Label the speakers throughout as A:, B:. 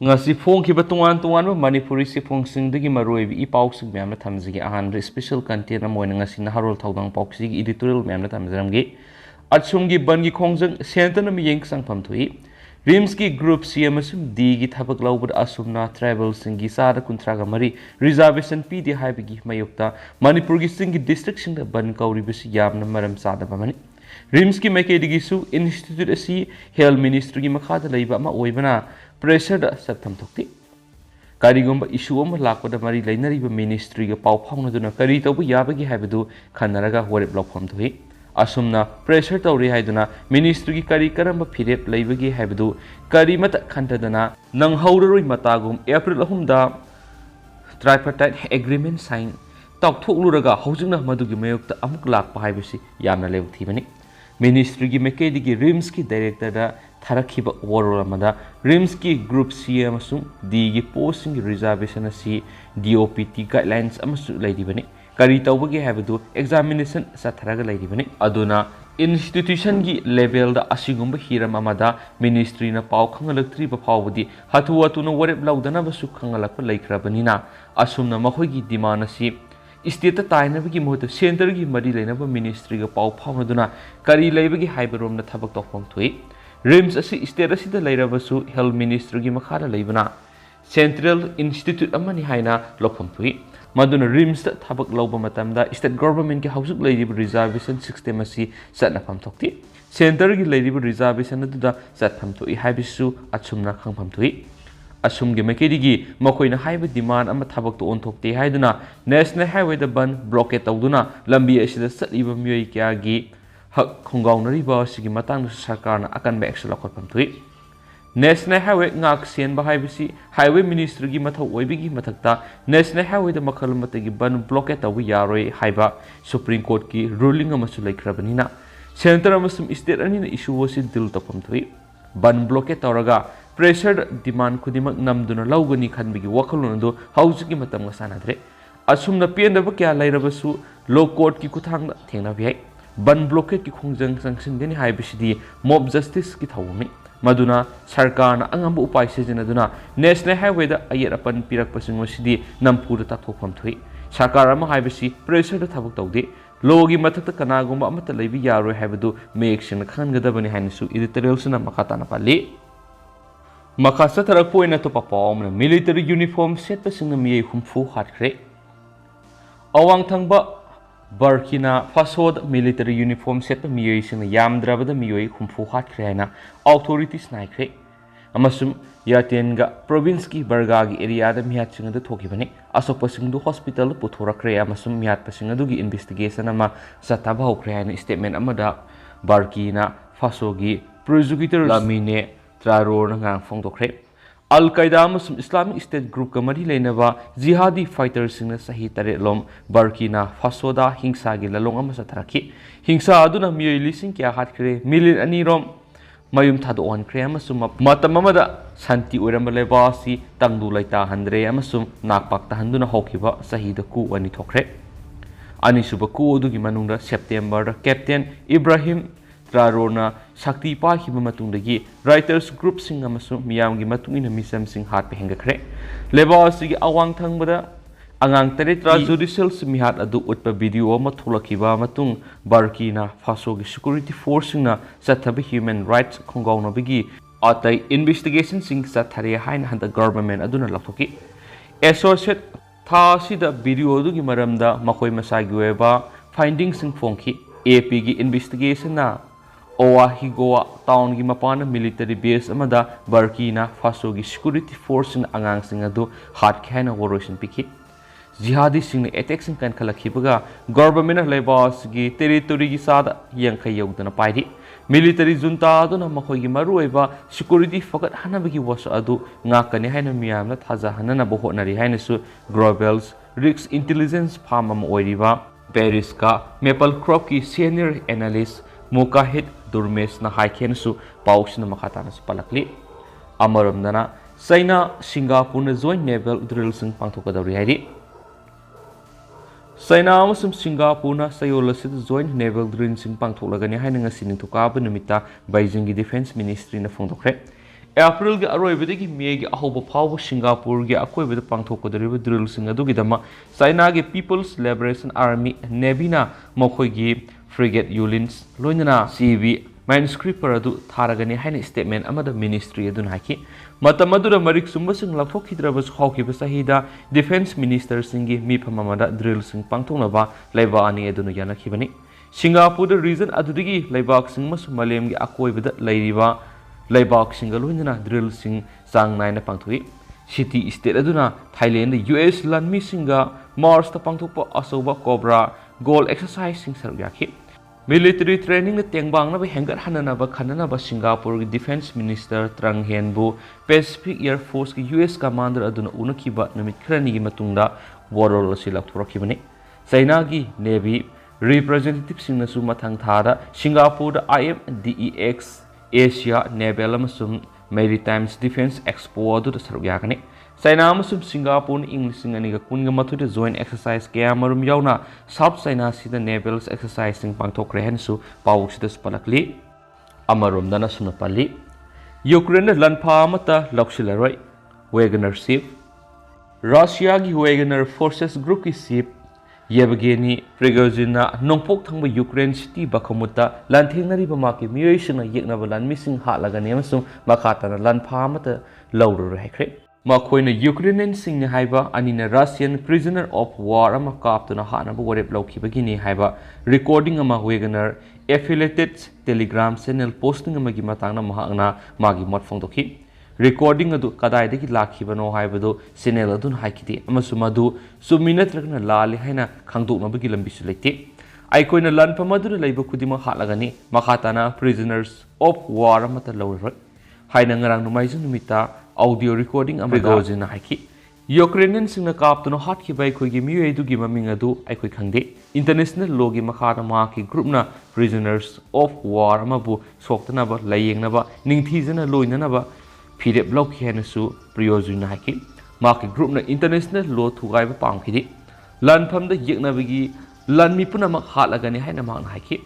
A: ngasi phongkhiba tungan tungan manipuri siphongsingdagi maroibi ipausing myamna thamjigi ahanra special content amoina ngasi na harol thaudang pauksigi editorial myamna thamjaramgi ATSUM gi bangi khongjang sentana miyeng changpham thui rims ki group cmsum d gi thabak laubud asumna tribal singi sada kuntraga mari reservation pd haibigi mayokta manipur gi singi district singda ban kauribisi yamna maram sada bamani rims ki maikedi su institute asi health ministry gi makhada leiba ma oibana pressure da satham thokti karigomba issue am lakpada mari lainariba ministry ga pau phaunaduna kari tobu yabagi haibadu khanaraga horep lokpham thui asumna pressure tawri haiduna ministry gi kari karamba phirep leibagi haibadu kari mata khantadana nang hauroi matagum april 3 da tripartite agreement sign tawthokluraga hojingna madugi mayokta amuk lakpa haibisi yamna lew thibani ministry gi mekedi gi rims ki director da tharakhiba warol amada rims ki group cm asum d gi posting reservation asi dopt guidelines amasu leidibani kari tawbagi habadu examination satharaga leidibani aduna institution gi level da asigumba hiram amada ministry na pau khangalaktri ba phawdi hatu atuna warep laudana basu khangalakpa laikrabanina asumna mahoi gi demand asi state tainabagi mohta center gi mari leinaba ministry ga pau phawduna kari leibagi haibarom na thabak tokpong thui rims asi state asi da leirabasu health ministry gi makhara leibana central institute amani haina lopham thui maduna rims da thabak lauba matamda state government ki hausuk leirib reservation system asi satna pham thokti center gi leirib reservation adu da satpham thui haibisu achumna khangpham thui asum gi mekedi gi makoina haiba demand ama thabak to on thokte haiduna national highway da ban blockade tawduna lambi asida satliba miyoi kya gi hak khongaunari ba sigi matang sarkar na akan ba action lakhotpam thui national highway ngak sen ba haibisi highway ministry gi mathau oibigi mathakta national highway da makhal matagi ban blockade tawi yaroi haiba supreme court ki ruling ama su laikrabanina center amasum state ani na issue was dil tapam thui ban blockade tawraga pressure demand kudimak namduna laugani khanbigi wakalon do hausiki matam ga sanadre asumna pendaba kya lairabasu low court ki kuthang thengna bi ban blockade ki khongjang sanction deni haibisidi mob justice ki thawmi maduna sarkar na angam upai sejinaduna national highway da ayet apan pirak pasing wasidi nampur ta thokpham thui sarkar ama haibisi pressure da thabuk tawde logi mathakta kanagumba amata leibi yaroi haibadu make sin khangadabani hainisu editorial sina makata na pali makasa tarak poina to papom na military uniform set pasing na miyei humfu hatkre awang thangba Burkina Faso military uniform set pa miyoi sing yamdrabada miyoi humfu hatkre haina authorities naikre amasum yatenga province ki barga gi area da mihat sing da thokibani asok pasing du hospital puthorakre amasum mihat pasing du gi investigation ama sataba hokre haina statement amada Burkina Faso gi prosecutor lamine traror ngang phongdokre Al Qaeda amasum Islamic State group ka mari leinaba jihadi fighters sing na sahi tare lom Burkina Faso da hingsa gi lalong ama satharaki hingsa aduna miyoi lising kya hatkre million ani rom mayum thado on kre amasum matam amada santi oiramba leba si tangdu laita handre amasum nakpak ta handuna hokiba sahi da ku ani thokre ani suba ku odu gi manungda September da Captain Ibrahim Trarona Shakti Pahiba matungdagi writers group sing amasung miyamgi matungina misam sing hat pehengakre leba sigi awang thangbada angang tare tra judicial simihat adu utpa video ama thulakiba matung Burkina Faso gi security force na sathabi human rights khongauna bigi atai investigation sing sathare hain handa government aduna lakhoki associate tha sida video adu gi maramda makoi masagi weba findings sing phongki AP gi investigation na Owa Higoa town gi mapana military base amada Burkina Faso gi security force in angang sing adu hat khana operation pikhi jihadi sing attack sing kan khalakhibaga government lebas gi territory gi sada yangkai yogdana pairi military junta aduna makhoi gi maruiba security fakat hanabagi was adu ngakani haina miyamna thaja hanana bohonari haina su global risk intelligence farm am oiriba Paris ka maple crop ki senior analyst Mukahid Durmes na haiken su paus na makatana su palakli amaramdana China Singapore na joint naval drill sing pangthokadawri hairi China amasum Singapore na sayolasid joint naval drill sing pangthoklagani haina ngasi ningthokaba numita Beijing gi defense ministry na phongdokre April ge aroibadagi May ge ahoba phawba Singapore ge akoibada pangthokkodariba drill sing adugidama China ge People's Liberation Army Navy na mokhoi ge frigate Yulins loinana CV manuscript paradu tharagani haina statement amada ministry adun haki matamadura marik sumba sing laphokhidrabas hawkiba sahida defense minister singi mi phamamada drill sing pangthonaba laiba ani adunu yanakhibani Singapore region adudigi laibak sing mas malem ge akoibada lairiba laibak singa loinana drill sing sang naina pangthui city state aduna Thailand US lanmi singa Mars ta pangthokpa asoba cobra goal exercise sing saryakhi Military training na tengbang na ba hengar hanana ba khanana ba Singapore defense minister Trang Hen bu Pacific Air Force ki US commander aduna unakiba namit khrani gi matungda warol asila thorakibani China gi Navy representative sing na su mathang thada Singapore IMDEX Asia Naval amasum Maritime Defense Expo adu da sarugyakani China amasum Singapore English singaniga kunga mathuda joint exercise kaya marum yauna South China sida naval exercise sing pangthokre hensu pawu sida spalakli amarum dana sunapali Ukraine lanpha amata loksilaroi Wagner ship Russia gi Wagner forces group ki ship Yevgeny Prigozhin nongpok thangba Ukraine city bakhamuta lanthengnari bama ki miyoi sina yekna balan missing halagani amasum makata lanpha amata lawru haikre Makoina Ukrainian sing haiba anina Russian prisoner of war ama kaptuna hana ba warep laukibagini haiba recording ama Wagner affiliated telegram channel posting ama gi matangna mahangna magi mot phongdokhi recording adu kadai dagi lakhibano haibado channel adun haikiti amasumadu suminat rakna lali haina khangdokna bagi lambi su leite aikoina lanpamadu leiba kudima halagani makhatana prisoners of war amata lawroi haina ngarang numaiju numita audio recording amada gojina haiki Ukrainian singna kaptuno hatki bai khoigi miyoi du gi maming adu aikoi khangde international law gi makhana ma ki group na prisoners of war amabu soktana ba layengna ba ningthijana loinana ba phire block henasu priyojuna haiki ma ki group na international law thugai ba pamkhidi lanpham da yekna bagi lanmi puna ma halagani haina ma haiki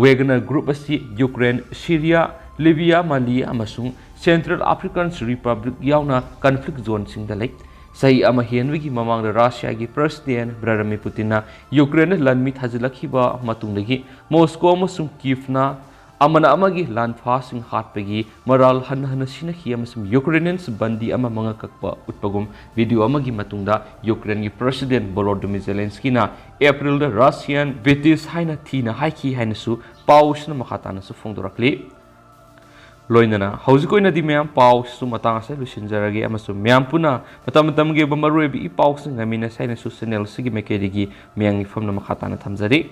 A: Wagner group asi Ukraine Syria Libya Mali amasung Central African Republic yauna conflict zone sing da lek sai ama henwigi mamang da Russia gi president Vladimir Putin na Ukraine lanmi thajilakhi ba matungdagi Moscow amasung Kiev na amana amagi lanpha sing hatpegi moral hanhana sinakhi amasum Ukrainians bandi ama manga kakpa utpagum video amagi matungda Ukraine gi president Volodymyr Zelensky na April da Russian British haina thina haiki haina su pausna makhatana su phongdorakli loinana hauskoina di myam pau su matang ase lusinjarage amasu myam puna matam ge bamaroi bi pau sing ngamina saina su channel sigi mekedi gi myang ifam na makhatana thamjari